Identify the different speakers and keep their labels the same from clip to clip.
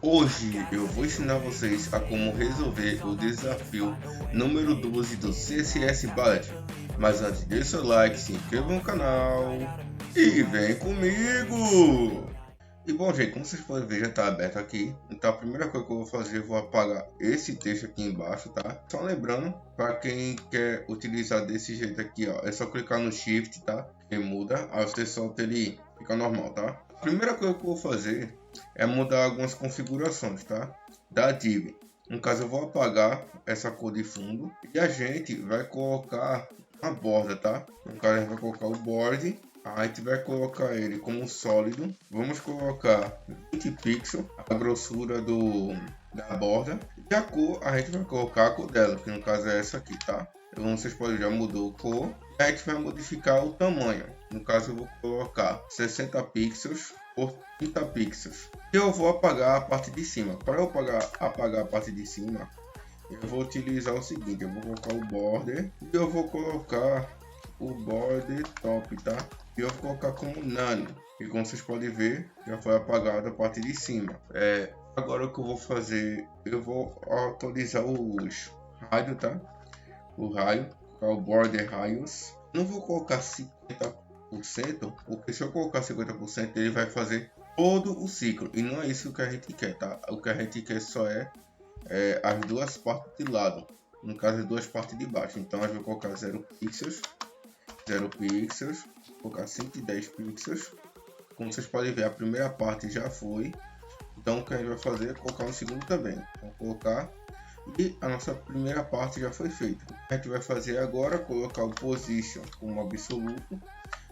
Speaker 1: Hoje eu vou ensinar vocês a como resolver o desafio número 12 do CSS Bud. Mas antes deixe seu like, se inscreva no canal e vem comigo! E bom, gente, como vocês podem ver, já está aberto aqui. Então a primeira coisa que eu vou fazer, eu vou apagar esse texto aqui embaixo, tá? Só lembrando, para quem quer utilizar desse jeito aqui, ó, é só clicar no Shift, tá? E muda, aí você solta ele, fica normal, tá? A primeira coisa que eu vou fazer é mudar algumas configurações, tá? Da div. No caso, eu vou apagar essa cor de fundo e a gente vai colocar uma borda, tá? No caso, a gente vai colocar o board. A gente vai colocar ele como sólido. Vamos colocar 20 pixels, a grossura da borda. E a cor, a gente vai colocar a cor dela, que no caso é essa aqui, tá? Então vocês podem já mudou a cor. E a gente vai modificar o tamanho. No caso eu vou colocar 60 pixels por 30 pixels. E eu vou apagar a parte de cima. Para eu apagar a parte de cima, eu vou utilizar o seguinte. Eu vou colocar o border e eu vou colocar o border top, tá? E eu vou colocar como none. E como vocês podem ver, já foi apagada a parte de cima. Agora o que eu vou fazer, eu vou atualizar os raios, tá? O raio, o border raios. Não vou colocar 50%, porque se eu colocar 50%, ele vai fazer todo o ciclo. E não é isso que a gente quer, tá? O que a gente quer só é as duas partes de lado. No caso, as duas partes de baixo. Então, a gente vai colocar 0 pixels. 0 pixels, vou colocar 110 pixels. Como vocês podem ver, a primeira parte já foi. Então o que a gente vai fazer é colocar um segundo também. Vamos colocar e a nossa primeira parte já foi feita. A gente vai fazer agora colocar o position como absoluto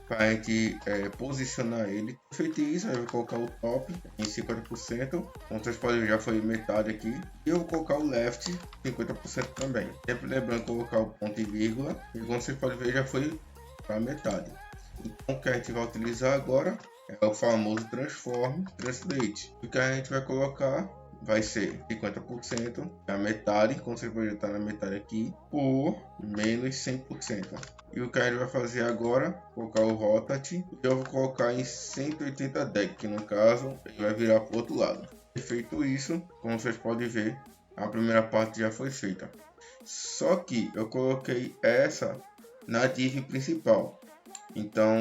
Speaker 1: para a gente posicionar ele. Feito isso, eu vou colocar o top em 50%. Como vocês podem ver, já foi metade aqui. E eu vou colocar o left 50% também. Sempre lembrando colocar o ponto e vírgula. E como vocês podem ver, já foi para metade. Então o que a gente vai utilizar agora é o famoso transform translate. O que a gente vai colocar vai ser 50%, a metade, como vocês podem estar na metade aqui, por menos 100%. E o que a gente vai fazer agora, colocar o rotate, e eu vou colocar em 180 deck, que no caso ele vai virar para o outro lado. Feito isso, como vocês podem ver, a primeira parte já foi feita. Só que eu coloquei essa na div principal. Então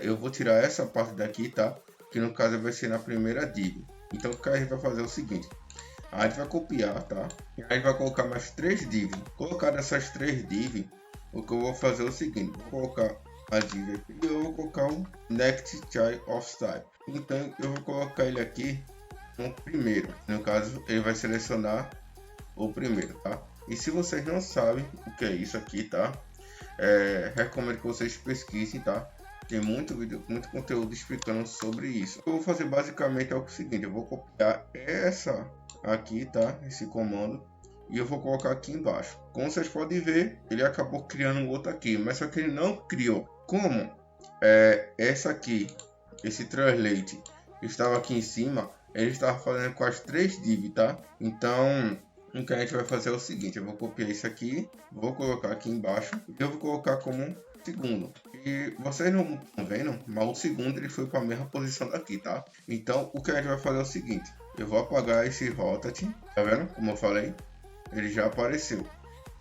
Speaker 1: eu vou tirar essa parte daqui, tá? Que no caso vai ser na primeira div. Então o que a gente vai fazer é o seguinte. A gente vai copiar, tá? E a gente vai colocar mais 3 div. Colocar essas 3 div, o que eu vou fazer é o seguinte. Vou colocar a div aqui e eu vou colocar um next child of type. Então eu vou colocar ele aqui no primeiro. No caso ele vai selecionar o primeiro, tá? E se vocês não sabem o que é isso aqui, tá? Recomendo que vocês pesquisem, tá? Tem muito vídeo, muito conteúdo explicando sobre isso. O que eu vou fazer basicamente é o seguinte: eu vou copiar essa aqui, tá? Esse comando, e eu vou colocar aqui embaixo. Como vocês podem ver, ele acabou criando um outro aqui, mas só que ele não criou. Como essa aqui, esse translate estava aqui em cima, ele estava fazendo com as 3 div, tá? Então o que a gente vai fazer é o seguinte: eu vou copiar isso aqui, vou colocar aqui embaixo e eu vou colocar como segundo. E vocês não estão vendo, mas o segundo ele foi para a mesma posição daqui, tá? Então o que a gente vai fazer é o seguinte: eu vou apagar esse rotate, tá vendo? Como eu falei, ele já apareceu.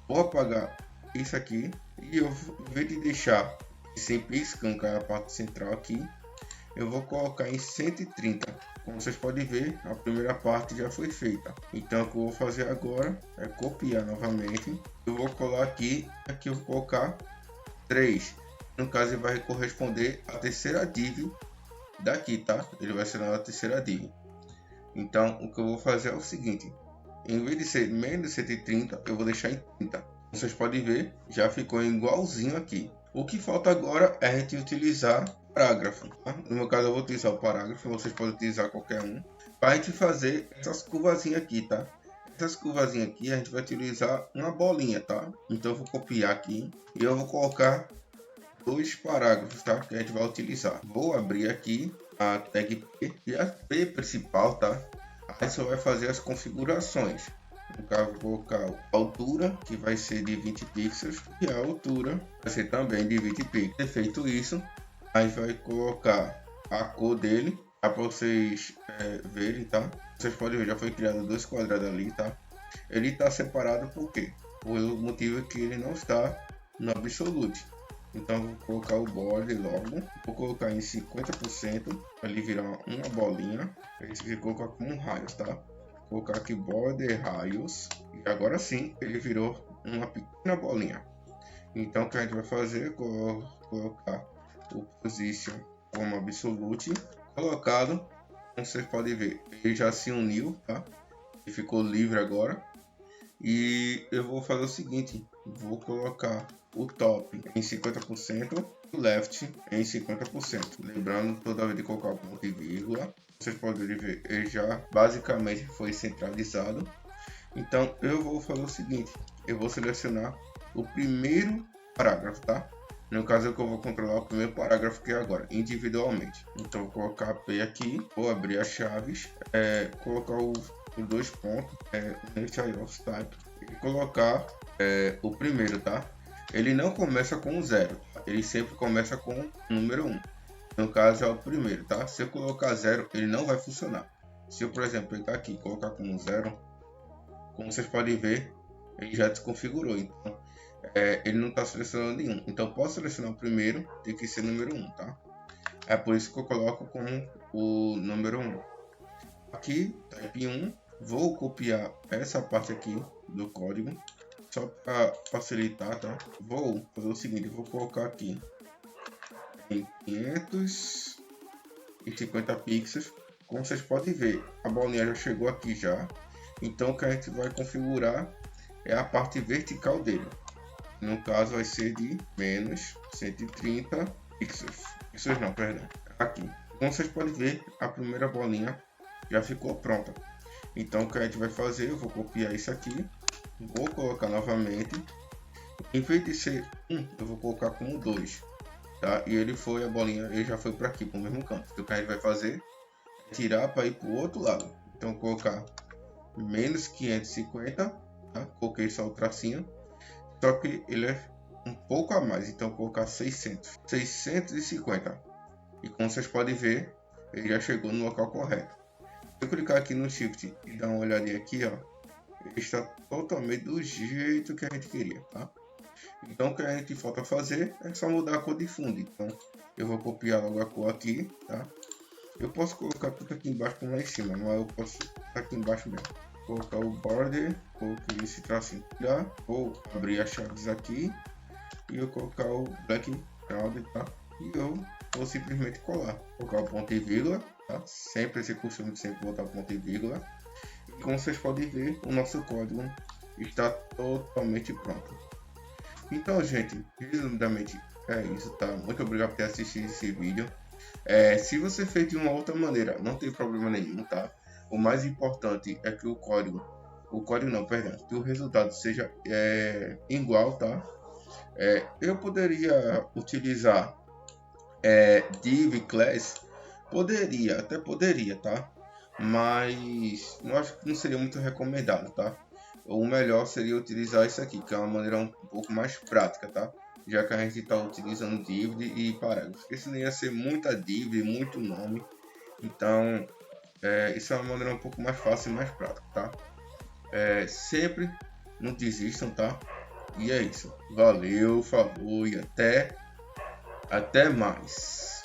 Speaker 1: Vou apagar isso aqui e eu, em vez de deixar sem piscando, que é a parte central aqui, eu vou colocar em 130. Como vocês podem ver, a primeira parte já foi feita. Então o que eu vou fazer agora é copiar novamente. Eu vou colar aqui eu vou colocar 3. No caso ele vai corresponder à terceira div daqui, tá? Ele vai ser na terceira div. Então o que eu vou fazer é o seguinte: em vez de ser menos 130, eu vou deixar em 30. Vocês podem ver, já ficou igualzinho aqui. O que falta agora é a gente utilizar parágrafo, tá? No meu caso eu vou utilizar o parágrafo, vocês podem utilizar qualquer um, para a gente fazer essas curvazinhas aqui, tá? Essas curvazinhas aqui a gente vai utilizar uma bolinha, tá? Então eu vou copiar aqui e eu vou colocar 2 parágrafos, tá? Que a gente vai utilizar. Vou abrir aqui a tag P e a P principal, tá? Aí você vai fazer as configurações. No caso, vou colocar a altura, que vai ser de 20 pixels, e a altura vai ser também de 20 pixels. Feito isso, a gente vai colocar a cor dele, para vocês verem, tá? Vocês podem ver, já foi criado 2 quadrados ali, tá? Ele está separado por quê? Pelo motivo que ele não está no absolute. Então vou colocar o border logo, vou colocar em 50% para ele virar uma bolinha. A gente vai colocar como raios, tá? Vou colocar aqui border raios e agora sim ele virou uma pequena bolinha. Então o que a gente vai fazer é colocar o position como absolute colocado. Como vocês podem ver, ele já se uniu, tá? Ele ficou livre agora. E eu vou fazer o seguinte, vou colocar o top em 50%, o left em 50%. Lembrando toda vez de colocar o ponto e vírgula, vocês podem ver, ele já basicamente foi centralizado. Então eu vou fazer o seguinte, eu vou selecionar o primeiro parágrafo, tá? No caso é que eu vou controlar o primeiro parágrafo que é agora, individualmente. Então vou colocar P aqui, vou abrir as chaves, colocar os 2 pontos, of type, e colocar o primeiro, tá? Ele não começa com 0, tá? Ele sempre começa com o número 1. No caso é o primeiro, tá? Se eu colocar 0, ele não vai funcionar. Se eu, por exemplo, pegar aqui e colocar como 0, como vocês podem ver, ele já desconfigurou. Então, ele não está selecionando nenhum. Então, posso selecionar o primeiro, tem que ser número 1, tá? É por isso que eu coloco como o número 1. Aqui, type 1, vou copiar essa parte aqui do código, só para facilitar, tá? Vou fazer o seguinte, vou colocar aqui em 550 pixels. Como vocês podem ver, a bolinha já chegou aqui já. Então, o que a gente vai configurar é a parte vertical dele. No caso vai ser de menos 130 pixels. Pixels não, perdão. Aqui. Como vocês podem ver, a primeira bolinha já ficou pronta. Então o que a gente vai fazer, eu vou copiar isso aqui. Vou colocar novamente. Em vez de ser 1, eu vou colocar como 2. Tá? E ele foi, a bolinha, ele já foi para aqui, para o mesmo canto. Então o que a gente vai fazer é tirar para ir para o outro lado. Então colocar menos 550. Tá? Coloquei só o tracinho. Só que ele é um pouco a mais, então vou colocar 650. E como vocês podem ver, ele já chegou no local correto. Se eu clicar aqui no Shift e dar uma olhadinha aqui, ó, ele está totalmente do jeito que a gente queria, tá? Então o que a gente falta fazer é só mudar a cor de fundo. Então eu vou copiar logo a cor aqui, tá? Eu posso colocar tudo aqui embaixo como lá em cima, mas eu posso colocar aqui embaixo mesmo. Colocar o border, coloquei esse tracinho já, vou abrir as chaves aqui e eu colocar o background, tá? E eu vou simplesmente colar, colocar o ponto e vírgula, tá? Sempre esse costume de sempre botar ponto e vírgula. E como vocês podem ver, o nosso código está totalmente pronto. Então, gente, resumidamente é isso, tá? Muito obrigado por ter assistido esse vídeo. Se você fez de uma outra maneira, não tem problema nenhum, tá? O mais importante é que que o resultado seja igual, tá? Eu poderia utilizar div class, até poderia, tá? Mas não acho que não seria muito recomendado, tá? O melhor seria utilizar isso aqui, que é uma maneira um pouco mais prática, tá? Já que a gente está utilizando div e parágrafos. Isso não ia ser muita div, muito nome, então isso é uma maneira um pouco mais fácil e mais prática, tá? Sempre não desistam, tá? E é isso. Valeu, falou e até mais.